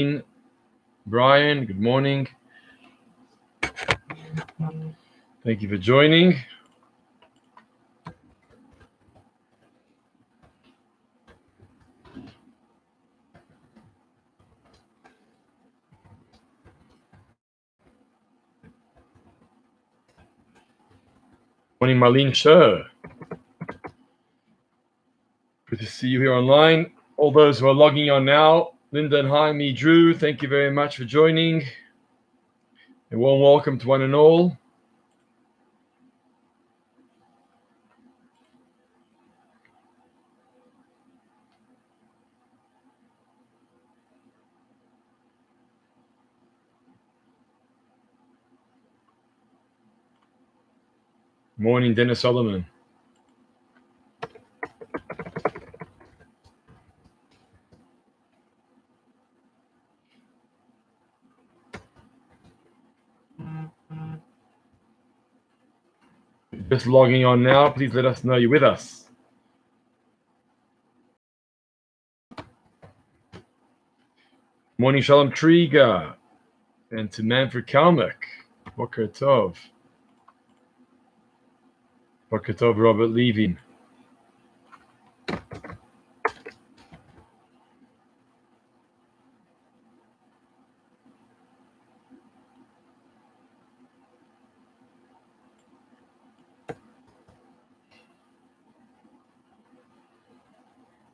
Brian, good morning. Thank you for joining. Morning, Marlene Scher. Good to see you here online. All those who are logging on now, Linda and Jaime, Drew, thank you very much for joining. A warm welcome to one and all. Morning, Dennis Solomon. Just logging on now, please let us know you're with us. Morning, Shalom Triga, and to Manfred Kalmuk. Boker Tov. Boker Tov, Robert Levin.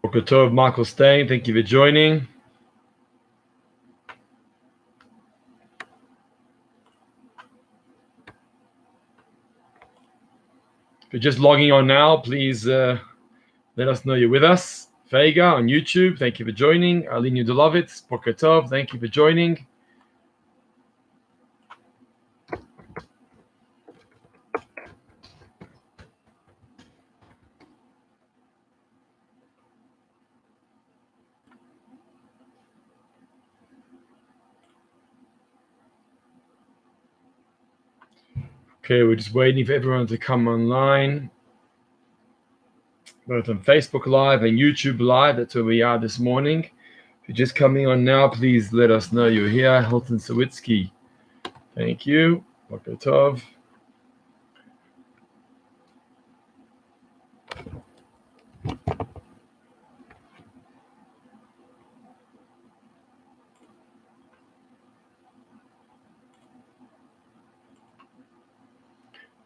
Boker Tov, Michael Stein, thank you for joining. If you're just logging on now, please let us know you're with us. Vega on YouTube, thank you for joining. Aline Yudolovitz, Boker Tov, thank you for joining. Okay, we're just waiting for everyone to come online, both on Facebook Live and YouTube Live. That's where we are this morning. If you're just coming on now, please let us know you're here. Hilton Sawitsky, thank you. Boker Tov.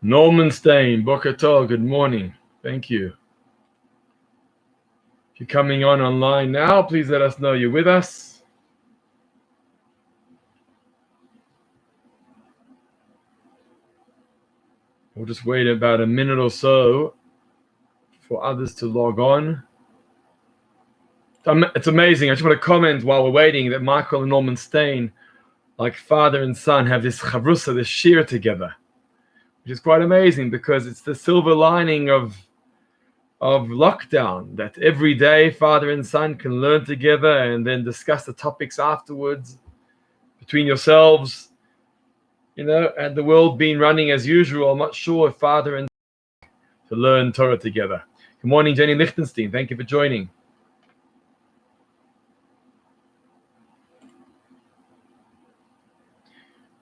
Norman Stein, Boker Tov, good morning. Thank you. If you're coming on online now, please let us know you're with us. We'll just wait about a minute or so for others to log on. It's amazing. I just want to comment while we're waiting that Michael and Norman Stein, like father and son, have this chavrusa, this shir together, which is quite amazing because it's the silver lining of lockdown, that every day father and son can learn together and then discuss the topics afterwards between yourselves, and the world being running as usual. I'm not sure if father and son to learn Torah together. Good morning, Jenny Lichtenstein. Thank you for joining.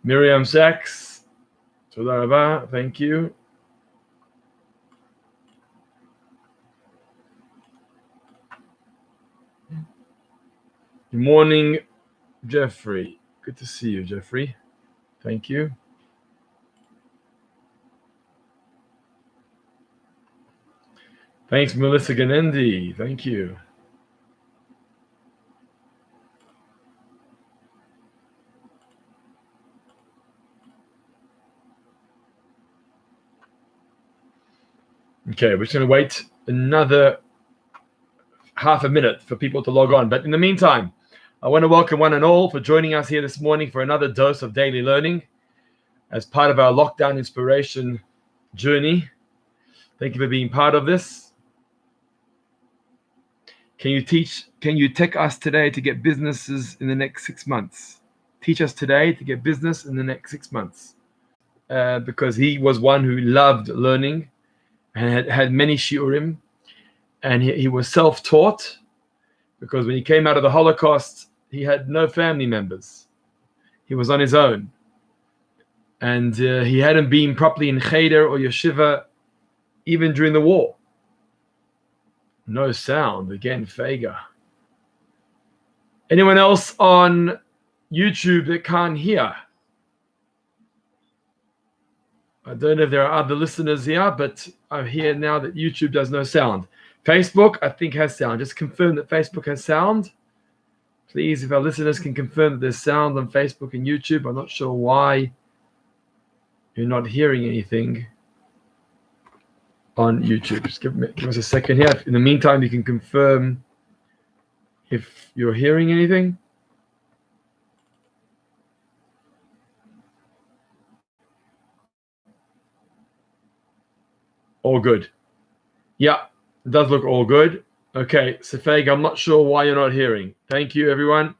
Miriam Sachs, Toda Rabah, thank you. Good morning, Jeffrey. Good to see you, Jeffrey. Thank you. Thanks, Melissa Ganendi. Thank you. Okay, we're just going to wait another half a minute for people to log on. But in the meantime, I want to welcome one and all for joining us here this morning for another dose of daily learning as part of our lockdown inspiration journey. Thank you for being part of this. Can you take us today to get businesses in the next 6 months? Teach us today to get business in the next 6 months. Because he was one who loved learning and had many shiurim, and he was self-taught, because when he came out of the Holocaust, he had no family members. He was on his own. And he hadn't been properly in cheder or yeshiva even during the war. No sound. Again, Fega. Anyone else on YouTube that can't hear? I don't know if there are other listeners here, but I hear now that YouTube does no sound. Facebook, I think, has sound. Just confirm that Facebook has sound. Please, if our listeners can confirm that there's sound on Facebook and YouTube. I'm not sure why you're not hearing anything on YouTube. Just give us a second here. In the meantime, you can confirm if you're hearing anything. All good. Yeah, it does look all good. Okay, Sefeg, I'm not sure why you're not hearing. Thank you, everyone.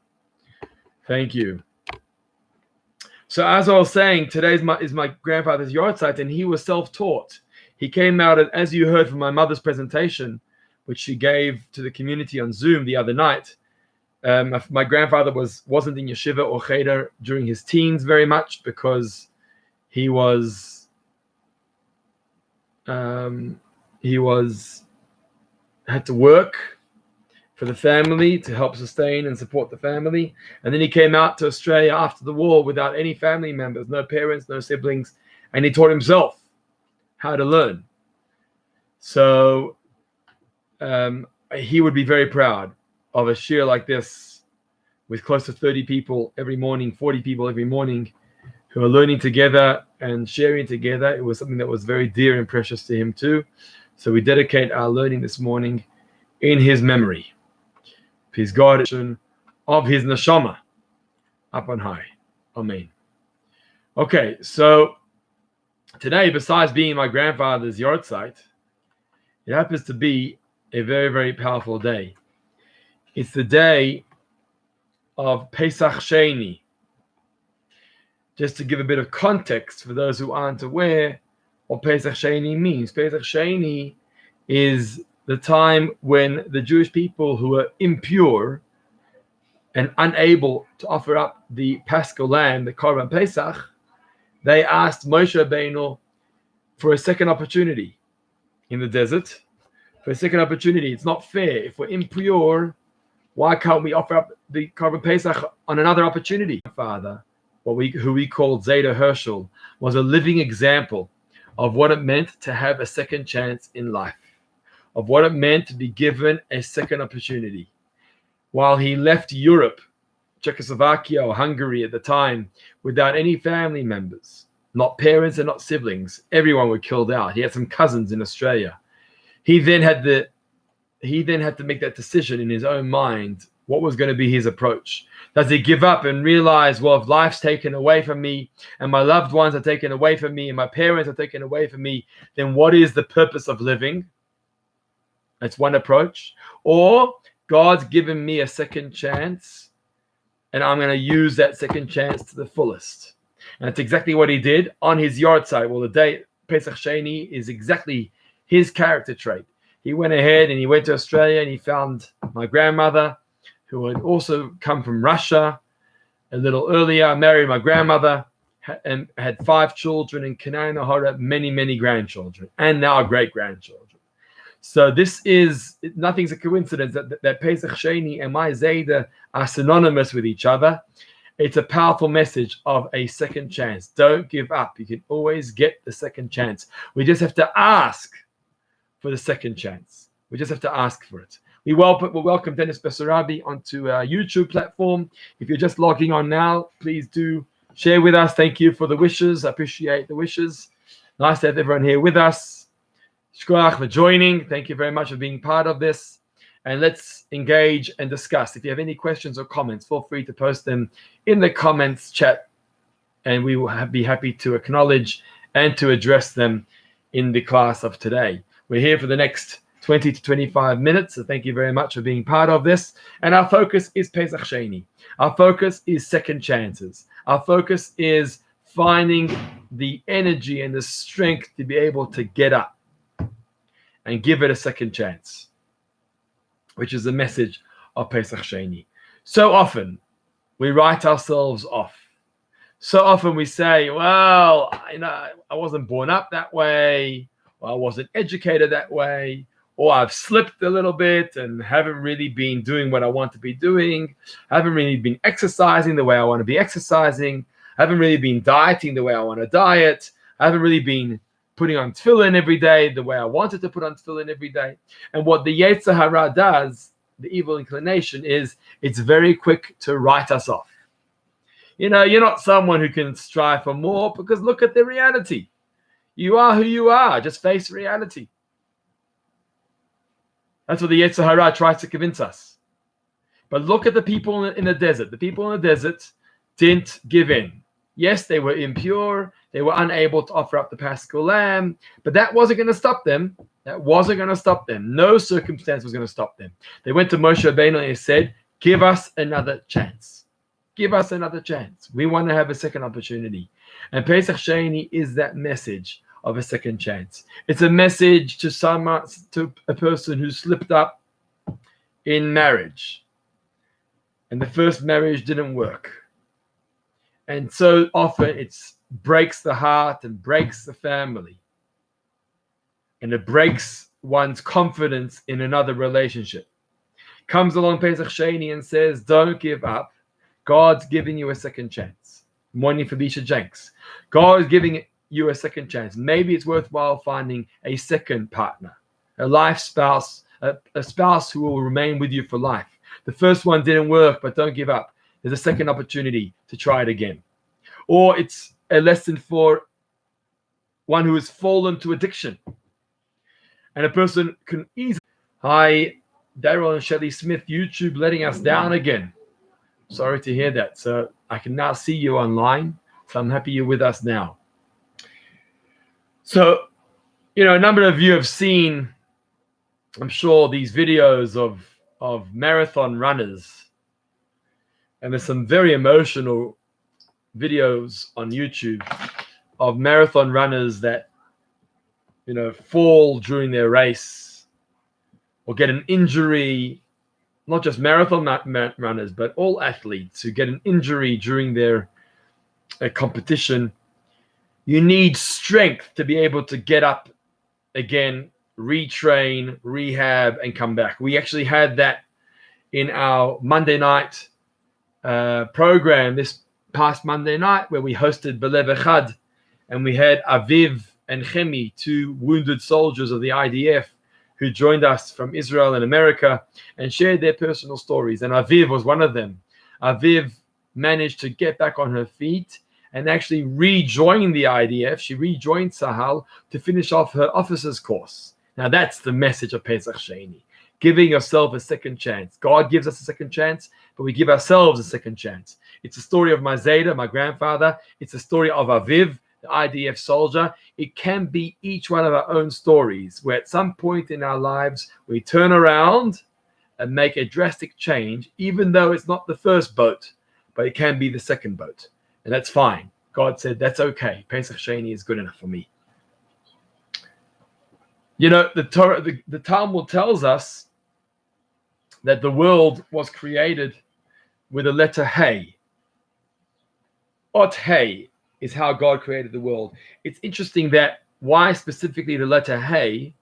Thank you. So as I was saying, today is my grandfather's yahrzeit, and he was self-taught. He came out, as you heard from my mother's presentation, which she gave to the community on Zoom the other night. My grandfather wasn't in yeshiva or cheder during his teens very much because he had to work for the family to help sustain and support the family. And then he came out to Australia after the war without any family members, no parents, no siblings, and he taught himself how to learn. So he would be very proud of a shir like this with close to 30 people every morning, 40 people every morning who are learning together and sharing together. It was something that was very dear and precious to him too. So we dedicate our learning this morning in his memory. His God of his neshama up on high. Amen. Okay, so today, besides being my grandfather's yahrzeit, it happens to be a very, very powerful day. It's the day of Pesach Sheni. Just to give a bit of context for those who aren't aware what Pesach Sheni means. Pesach Sheni is the time when the Jewish people who are impure and unable to offer up the Paschal lamb, the Korban Pesach, they asked Moshe Rabbeinu for a second opportunity in the desert. For a second opportunity. It's not fair. If we're impure, why can't we offer up the Korban Pesach on another opportunity? Father, who we called Zeta Herschel, was a living example of what it meant to have a second chance in life, of what it meant to be given a second opportunity. While he left Europe, Czechoslovakia or Hungary at the time, without any family members, not parents and not siblings, everyone were killed out. He had some cousins in Australia. He then had to make that decision in his own mind. What was going to be his approach? Does he give up and realize, well, if life's taken away from me and my loved ones are taken away from me and my parents are taken away from me, then what is the purpose of living? That's one approach. Or God's given me a second chance and I'm going to use that second chance to the fullest. And that's exactly what he did on his yahrzeit. Well, the day Pesach Sheni is exactly his character trait. He went ahead and he went to Australia and he found my grandmother, who had also come from Russia a little earlier, married my grandmother, and had 5 children in Canaan, Ahara, many, many grandchildren, and now great-grandchildren. So nothing's a coincidence that Pesach Sheni and my Zayda are synonymous with each other. It's a powerful message of a second chance. Don't give up. You can always get the second chance. We just have to ask for the second chance. We just have to ask for it. We'll welcome Dennis Bessarabi onto our YouTube platform. If you're just logging on now, please do share with us. Thank you for the wishes. I appreciate the wishes. Nice to have everyone here with us. Shkoach for joining. Thank you very much for being part of this. And let's engage and discuss. If you have any questions or comments, feel free to post them in the comments chat. And we will be happy to acknowledge and to address them in the class of today. We're here for the next 20 to 25 minutes. So thank you very much for being part of this. And our focus is Pesach Sheni. Our focus is second chances. Our focus is finding the energy and the strength to be able to get up and give it a second chance, which is the message of Pesach Sheni. So often we write ourselves off. So often we say, well, I wasn't born up that way, or I wasn't educated that way, or I've slipped a little bit and haven't really been doing what I want to be doing, haven't really been exercising the way I want to be exercising, haven't really been dieting the way I want to diet, haven't really been putting on tefillin every day the way I wanted to put on tefillin every day. And what the Yetzer Hara does, the evil inclination, is it's very quick to write us off. You're not someone who can strive for more, because look at the reality. You are who you are. Just face reality. That's what the Yetzer Hara tries to convince us. But look at the people in the desert. The people in the desert didn't give in. Yes, they were impure. They were unable to offer up the Paschal lamb. But that wasn't going to stop them. That wasn't going to stop them. No circumstance was going to stop them. They went to Moshe Rabbeinu and said, give us another chance. Give us another chance. We want to have a second opportunity. And Pesach Sheni is that message of a second chance. It's a message to a person who slipped up in marriage. And the first marriage didn't work. And so often it breaks the heart and breaks the family. And it breaks one's confidence in another relationship. Comes along Pesach Sheni and says, don't give up. God's giving you a second chance. Morning for Bisha Jenks. God is giving you a second chance. Maybe it's worthwhile finding a second partner, a life spouse, a spouse who will remain with you for life. The first one didn't work, but don't give up. There's a second opportunity to try it again. Or it's a lesson for one who has fallen to addiction. And a person can easily... Hi, Daryl and Shelley Smith, YouTube letting us down again. Sorry to hear that. So I can now see you online. So I'm happy you're with us now. So, a number of you have seen, I'm sure, these videos of marathon runners. And there's some very emotional videos on YouTube of marathon runners that, fall during their race or get an injury. Not just marathon runners, but all athletes who get an injury during their competition. You need strength to be able to get up again, retrain, rehab, and come back. We actually had that in our Monday night program this past Monday night, where we hosted Belev Echad, and we had Aviv and Chemi, two wounded soldiers of the IDF, who joined us from Israel and America and shared their personal stories. And Aviv was one of them. Aviv managed to get back on her feet and actually rejoin the IDF. She rejoined Tzahal to finish off her officer's course. Now that's the message of Pesach Sheni. Giving yourself a second chance. God gives us a second chance, but we give ourselves a second chance. It's a story of my Zayda, my grandfather. It's a story of Aviv, the IDF soldier. It can be each one of our own stories, where at some point in our lives we turn around and make a drastic change, even though it's not the first boat, but it can be the second boat. And that's fine. God said, that's okay. Pesach Sheni is good enough for me. The Torah, the Talmud tells us that the world was created with a letter Hey. Ot Hey is how God created the world. It's interesting that why specifically the letter Hey.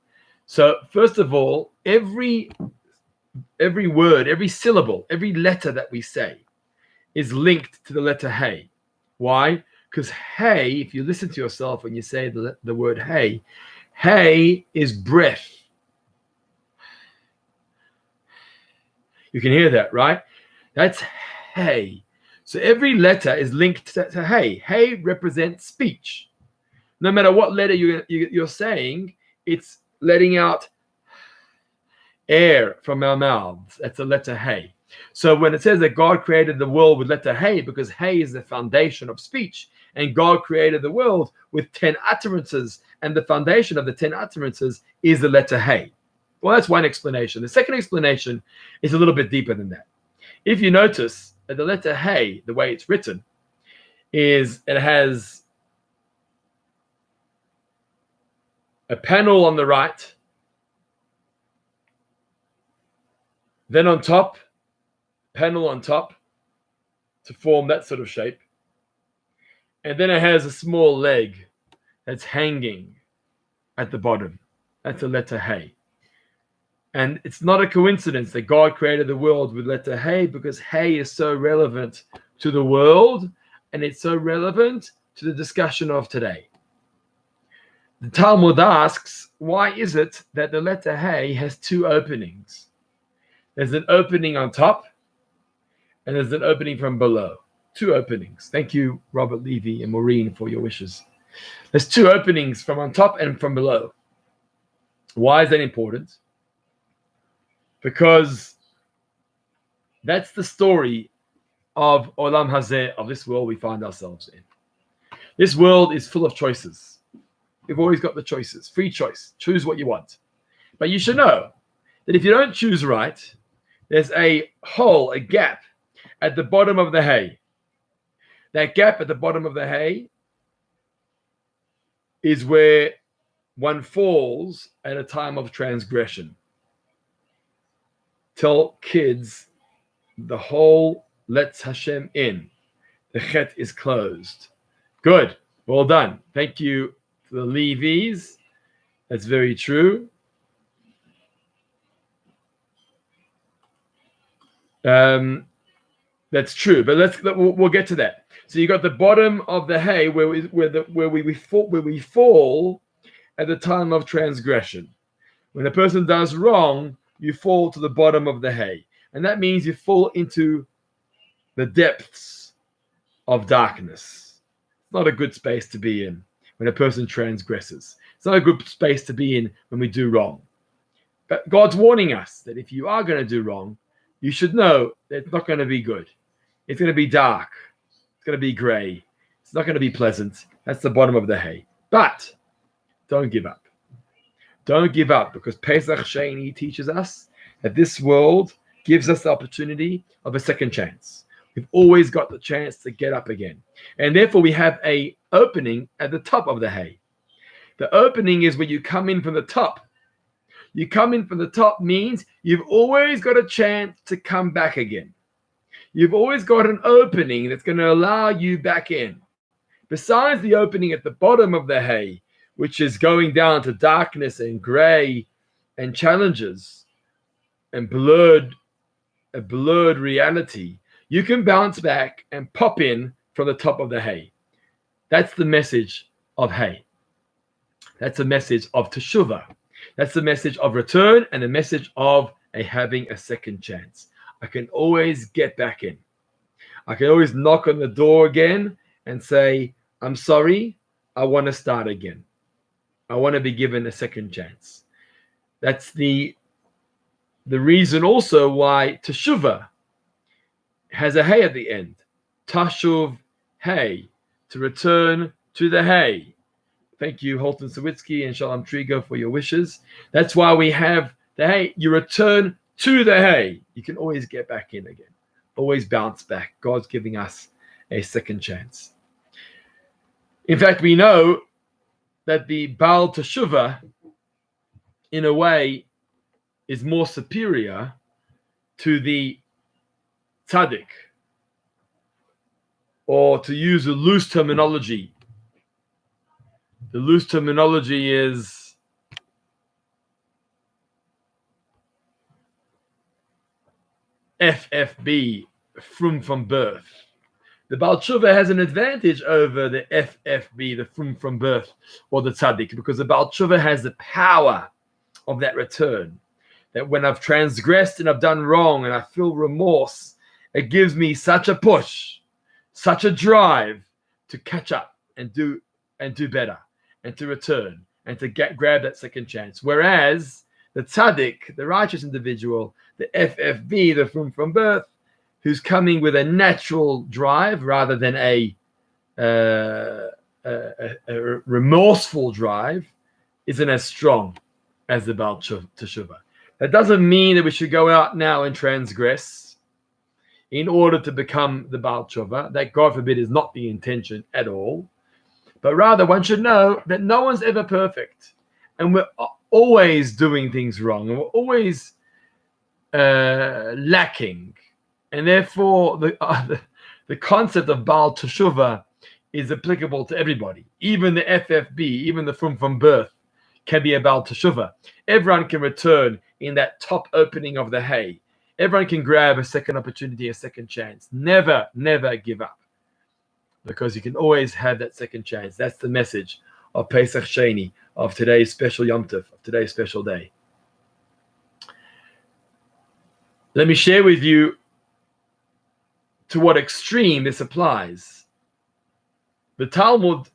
So first of all, every word, every syllable, every letter that we say is linked to the letter Hey. Why? Because Hey, if you listen to yourself when you say the word Hey, Hey is breath. You can hear that, right? That's Hey. So every letter is linked to Hey. Hey represents speech. No matter what letter you're saying, it's letting out air from our mouths. That's the letter Hey. So when it says that God created the world with letter Hey, because Hey is the foundation of speech, and God created the world with 10 utterances, and the foundation of the 10 utterances is the letter Hey. Well, that's one explanation. The second explanation is a little bit deeper than that. If you notice that the letter Hey, the way it's written, is it has a panel on the right, then on top, panel on top to form that sort of shape. And then it has a small leg that's hanging at the bottom. That's the letter Hey. And it's not a coincidence that God created the world with letter Hey, because Hey is so relevant to the world, and it's so relevant to the discussion of today. The Talmud asks, why is it that the letter Hey has two openings? There's an opening on top, and there's an opening from below. Two openings. Thank you, Robert Levy and Maureen, for your wishes. There's two openings from on top and from below. Why is that important? Because that's the story of Olam Hazeh, of this world we find ourselves in. This world is full of choices. You've always got the choices. Free choice. Choose what you want. But you should know that if you don't choose right, there's a hole, a gap at the bottom of the hay. That gap at the bottom of the hay is where one falls at a time of transgression. Tell kids the hole lets Hashem in. The chet is closed. Good. Well done. Thank you to the Levies. That's very true. That's true, but we'll get to that. So you got the bottom of the hay where we fall at the time of transgression. When a person does wrong, you fall to the bottom of the hay, and that means you fall into the depths of darkness. It's not a good space to be in when a person transgresses. It's not a good space to be in when we do wrong. But God's warning us that if you are going to do wrong, you should know that it's not going to be good. It's going to be dark. It's going to be gray. It's not going to be pleasant. That's the bottom of the hay. But don't give up. Don't give up, because Pesach Sheni teaches us that this world gives us the opportunity of a second chance. We've always got the chance to get up again. And therefore we have an opening at the top of the hay. The opening is where you come in from the top. You come in from the top means you've always got a chance to come back again. You've always got an opening that's going to allow you back in. Besides the opening at the bottom of the hay, which is going down to darkness and gray and challenges and a blurred reality, you can bounce back and pop in from the top of the hay. That's the message of hay. That's the message of teshuvah. That's the message of return and the message of having a second chance. I can always get back in. I can always knock on the door again and say, I'm sorry, I want to start again. I want to be given a second chance. That's the reason also why teshuvah has a hay at the end. Tashuv hay, to return to the hay. Thank you, Holton Sawitsky and Shalom Trigo, for your wishes. That's why we have the hay. You return to the hay. You can always get back in again. Always bounce back. God's giving us a second chance. In fact, we know that the Baal Teshuvah, in a way, is more superior to the Tzaddik. Or to use a loose terminology, the loose terminology is FFB, from birth. The Baal Tshuva has an advantage over the FFB, the from birth, or the Tzaddik, because the Baal Tshuva has the power of that return. That when I've transgressed and I've done wrong and I feel remorse, it gives me such a push, such a drive to catch up and do better, and to return and to grab that second chance. Whereas the tzaddik, the righteous individual, the FFB, the from birth, who's coming with a natural drive rather than a remorseful drive, isn't as strong as the Baal Teshuvah. That doesn't mean that we should go out now and transgress in order to become the Baal Teshuvah. That, God forbid, is not the intention at all. But rather, one should know that no one's ever perfect. And we're always doing things wrong. And we're always lacking And therefore, the concept of Baal Teshuvah is applicable to everybody. Even the FFB, even the from birth, can be a Baal Teshuvah. Everyone can return in that top opening of the hay. Everyone can grab a second opportunity, a second chance. Never, never give up. Because you can always have that second chance. That's the message of Pesach Sheni, of today's special Yom Tov, of today's special day. Let me share with you to what extreme this applies. The Talmud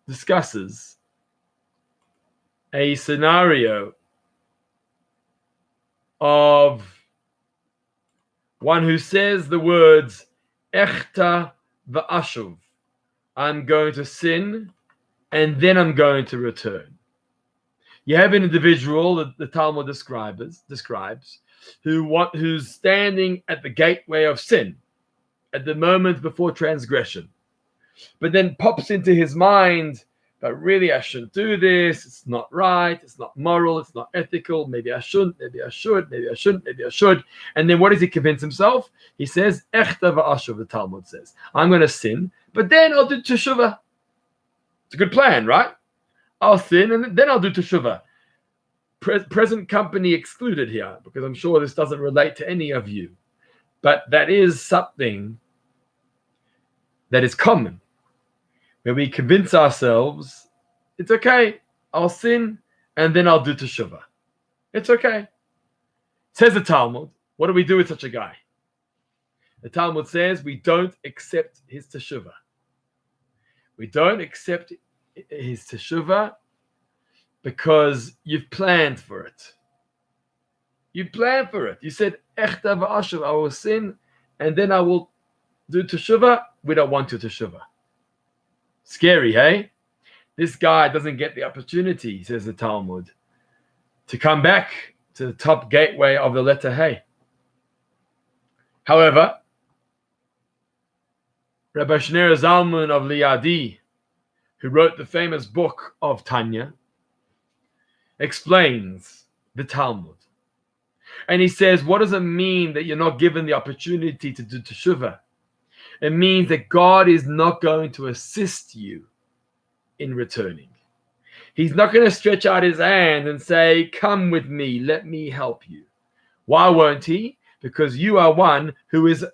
discusses a scenario of one who says the words Echta v'ashuv. I'm going to sin and then I'm going to return. You have an individual that the Talmud describes who's standing at the gateway of sin at the moment before transgression, but then pops into his mind, but really I shouldn't do this, it's not right, it's not moral, it's not ethical, maybe I shouldn't, maybe I should, maybe I shouldn't, maybe I should. And then what does he convince himself? He says, Echta v'ashuv, the Talmud says, I'm going to sin, but then I'll do teshuvah. It's a good plan, right? I'll sin and then I'll do teshuvah. Present company excluded here, because I'm sure this doesn't relate to any of you. But that is something that is common, where we convince ourselves, it's okay, I'll sin, and then I'll do teshuvah. It's okay. Says the Talmud, what do we do with such a guy? The Talmud says we don't accept his teshuvah. We don't accept his teshuvah because you've planned for it. You planned for it. You said, Echta v'ashuv, I will sin, and then I will do teshuvah. We don't want to teshuvah. Scary, hey? This guy doesn't get the opportunity, says the Talmud, to come back to the top gateway of the letter Hey. However, Rabbi Shneur Zalman of Liadi, who wrote the famous book of Tanya, explains the Talmud. And he says, what does it mean that you're not given the opportunity to do teshuvah? It means that God is not going to assist you in returning. He's not going to stretch out his hand and say, come with me, let me help you. Why won't he? Because you are one who is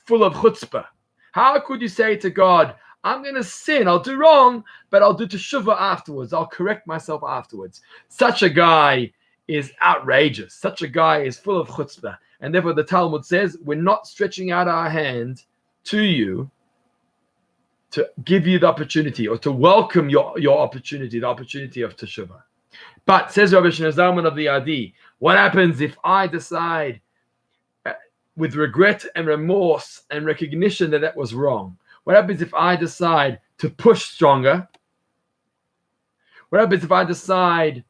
full of chutzpah. How could you say to God, I'm going to sin, I'll do wrong, but I'll do teshuvah afterwards, I'll correct myself afterwards. Such a guy is outrageous. Such a guy is full of chutzpah. And therefore the Talmud says, we're not stretching out our hand to you to give you the opportunity or to welcome your opportunity, the opportunity of teshuvah. But, says Rabbi Shneur Zalman of the Adi, what happens if I decide with regret and remorse and recognition that was wrong? What happens if I decide to push stronger? What happens if I decide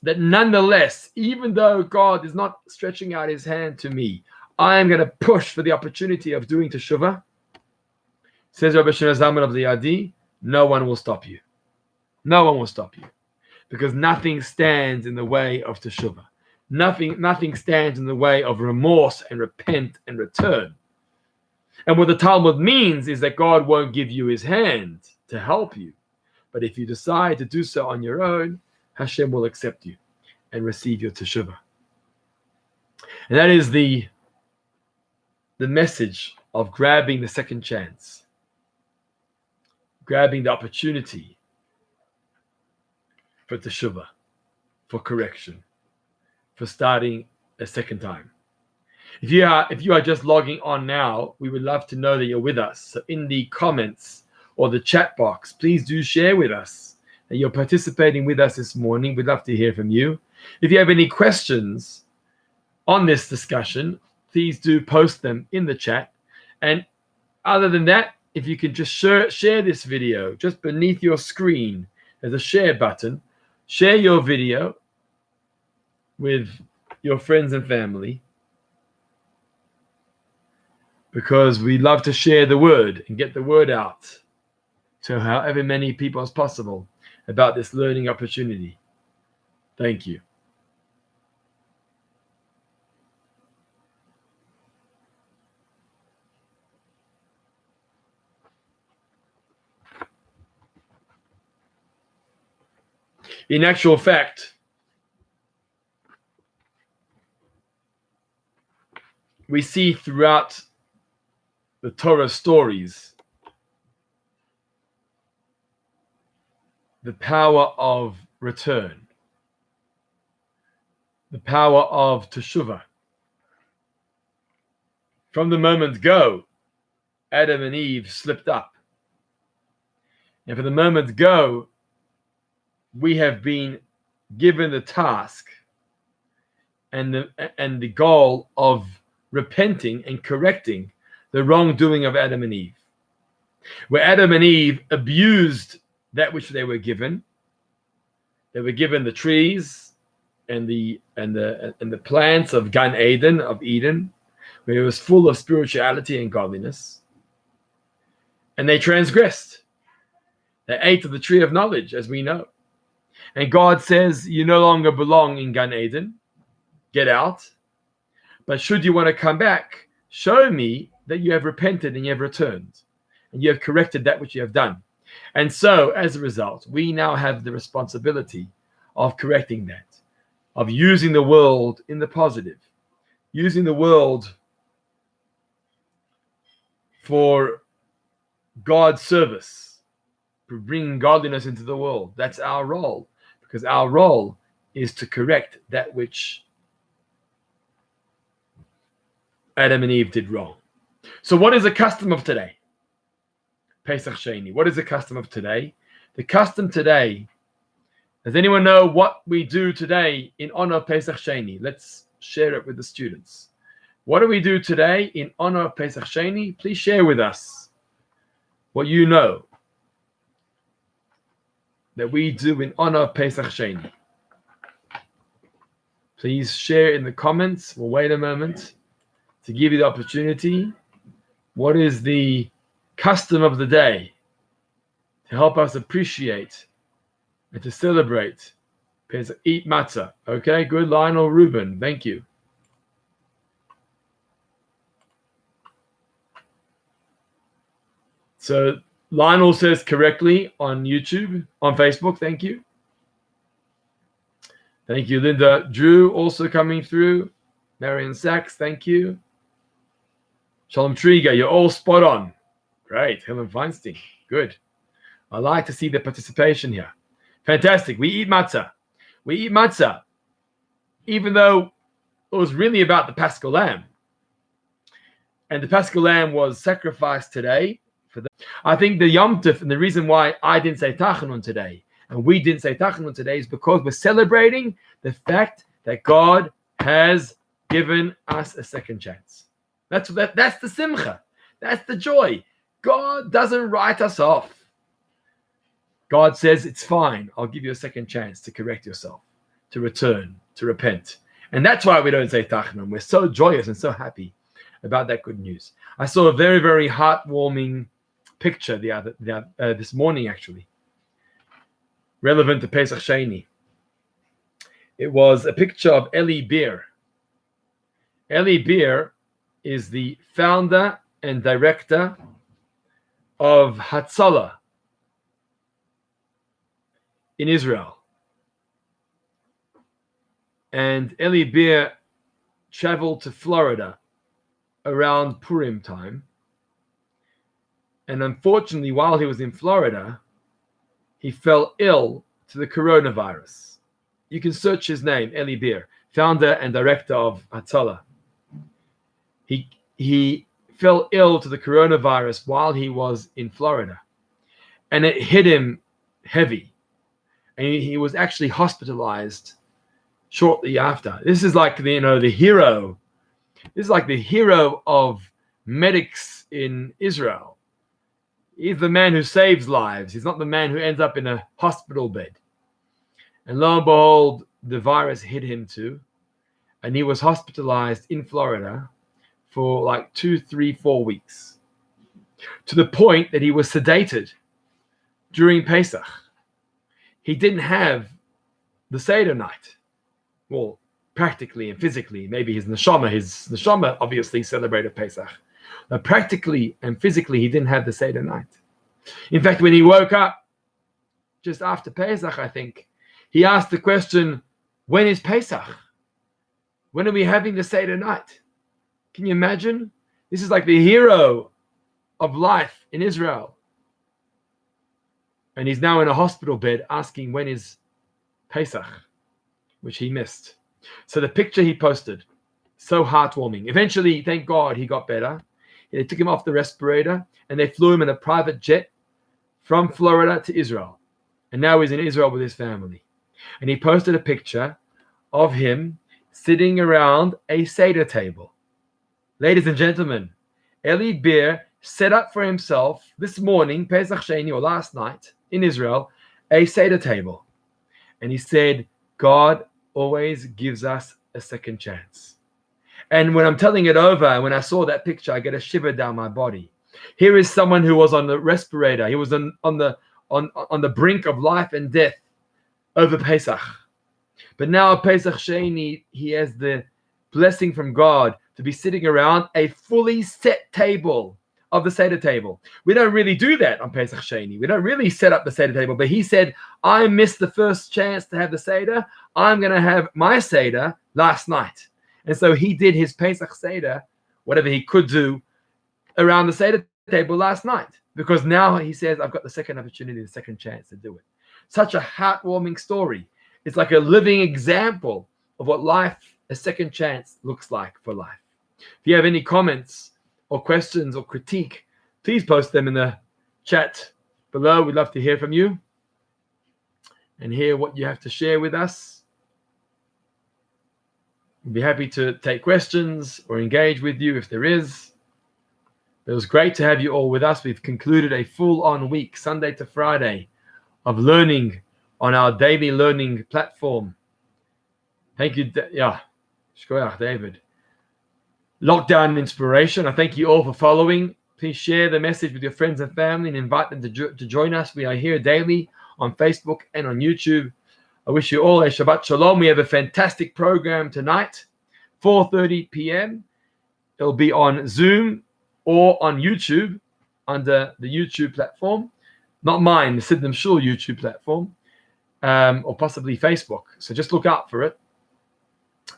that nonetheless, even though God is not stretching out his hand to me, I am going to push for the opportunity of doing teshuvah? Says Rabbi Shneur Zalman of the Adi, no one will stop you. No one will stop you. Because nothing stands in the way of teshuvah. Nothing stands in the way of remorse and repent and return. And what the Talmud means is that God won't give you his hand to help you. But if you decide to do so on your own, Hashem will accept you and receive your teshuvah. And that is the message of grabbing the second chance, grabbing the opportunity for teshuvah, for correction, for starting a second time. If you are just logging on now, we would love to know that you're with us. So in the comments or the chat box, please do share with us that you're participating with us this morning. We'd love to hear from you. If you have any questions on this discussion, please do post them in the chat. And other than that, if you could just share this video, just beneath your screen, there's a share button. Share your video with your friends and family, because we love to share the word and get the word out to however many people as possible about this learning opportunity. Thank you. In actual fact, we see throughout the Torah stories the power of return, the power of teshuvah. From the moment go, Adam and Eve slipped up. And from the moment go, we have been given the task and the goal of repenting and correcting the wrongdoing of Adam and Eve. Where Adam and Eve abused that which they were given the trees and the plants of Gan Eden, of Eden, where it was full of spirituality and godliness. And they transgressed. They ate of the tree of knowledge, as we know. And God says, you no longer belong in Gan Eden. Get out. But should you want to come back, show me that you have repented and you have returned. And you have corrected that which you have done. And so, as a result, we now have the responsibility of correcting that, of using the world in the positive, using the world for God's service, for bringing godliness into the world. That's our role, because our role is to correct that which Adam and Eve did wrong. So what is the custom of today? Pesach Sheni. What is the custom of today? The custom today, does anyone know what we do today in honor of Pesach Sheni? Let's share it with the students. What do we do today in honor of Pesach Sheni? Please share with us what you know that we do in honor of Pesach Sheni. Please share in the comments. We'll wait a moment to give you the opportunity. What is the custom of the day to help us appreciate and to celebrate Pesach? Eat matzah. Okay, good. Lionel Rubin, thank you. So Lionel says correctly on YouTube, on Facebook. Thank you. Thank you, Linda. Drew also coming through. Marion Sachs, thank you. Shalom Triga, you're all spot on. Great. Helen Feinstein, good. I like to see the participation here. Fantastic. We eat matzah. We eat matzah, even though it was really about the Paschal Lamb. And the Paschal Lamb was sacrificed today. I think the Yom Tov, and the reason why I didn't say Tachanun today, and we didn't say Tachanun today, is because we're celebrating the fact that God has given us a second chance. That's the simcha. That's the joy. God doesn't write us off. God says, it's fine. I'll give you a second chance to correct yourself, to return, to repent. And that's why we don't say Tachanun. We're so joyous and so happy about that good news. I saw a very, very heartwarming picture this morning, actually, relevant to Pesach Sheni. It was a picture of Eli Beer. Eli Beer is the founder and director of Hatzalah in Israel. And Eli Beer traveled to Florida around Purim time. And unfortunately, while he was in Florida, he fell ill to the coronavirus. You can search his name, Eli Beer, founder and director of Hatzalah. He fell ill to the coronavirus while he was in Florida. And it hit him heavy. And he was actually hospitalized shortly after. This is like the hero. This is like the hero of medics in Israel. He's the man who saves lives. He's not the man who ends up in a hospital bed. And lo and behold, the virus hit him too. And he was hospitalized in Florida for like 2, 3, 4 weeks. To the point that he was sedated during Pesach. He didn't have the Seder night. Well, practically and physically, maybe his neshama obviously celebrated Pesach. But practically and physically, he didn't have the Seder night. In fact, when he woke up just after Pesach, I think, He asked the question, when is Pesach? When are we having the Seder night? Can you imagine? This is like the hero of life in Israel. And he's now in a hospital bed asking when is Pesach, which he missed. So the picture he posted, so heartwarming. Eventually, thank God, he got better. They took him off the respirator and they flew him in a private jet from Florida to Israel. And now he's in Israel with his family. And he posted a picture of him sitting around a Seder table. Ladies and gentlemen, Eli Beer set up for himself this morning, Pesach Sheni, or last night in Israel, a Seder table. And he said, God always gives us a second chance. And when I'm telling it over, when I saw that picture, I get a shiver down my body. Here is someone who was on the respirator. He was on the brink of life and death over Pesach. But now Pesach Sheni, he has the blessing from God to be sitting around a fully set table of the Seder table. We don't really do that on Pesach Sheni. We don't really set up the Seder table. But he said, I missed the first chance to have the Seder. I'm going to have my Seder last night. And so he did his Pesach Seder, whatever he could do, around the Seder table last night. Because now he says, I've got the second opportunity, the second chance to do it. Such a heartwarming story. It's like a living example of what life, a second chance, looks like for life. If you have any comments or questions or critique, please post them in the chat below. We'd love to hear from you and hear what you have to share with us. We'd be happy to take questions or engage with you if there is. It was great to have you all with us. We've concluded a full-on week, Sunday to Friday, of learning on our daily learning platform. Thank you, Shkoyach, David. Lockdown Inspiration. I thank you all for following. Please share the message with your friends and family and invite them to join us. We are here daily on Facebook and on YouTube. I wish you all a Shabbat Shalom. We have a fantastic program tonight, 4:30 p.m. It'll be on Zoom or on YouTube under the YouTube platform. Not mine, the Sidnam Shul YouTube platform, or possibly Facebook. So just look out for it.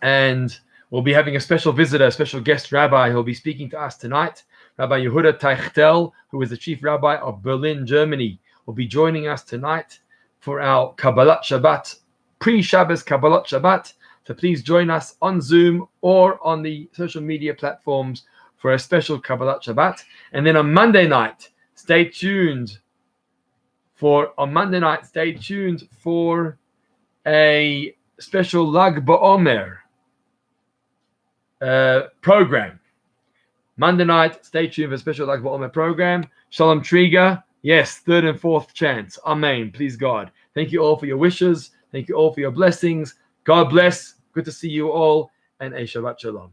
And we'll be having a special visitor, a special guest rabbi who'll be speaking to us tonight. Rabbi Yehuda Teichtel, who is the chief rabbi of Berlin, Germany, will be joining us tonight for our Kabbalat Shabbat, pre-Shabbos Kabbalat Shabbat. So please join us on Zoom or on the social media platforms for a special Kabbalat Shabbat. And then on Monday night, stay tuned for a special Lag BaOmer program. Monday night, stay tuned for a special Lag BaOmer program. Shalom Triga, yes, third and fourth chance. Amen, please God. Thank you all for your wishes. Thank you all for your blessings. God bless. Good to see you all, and a Shabbat Shalom.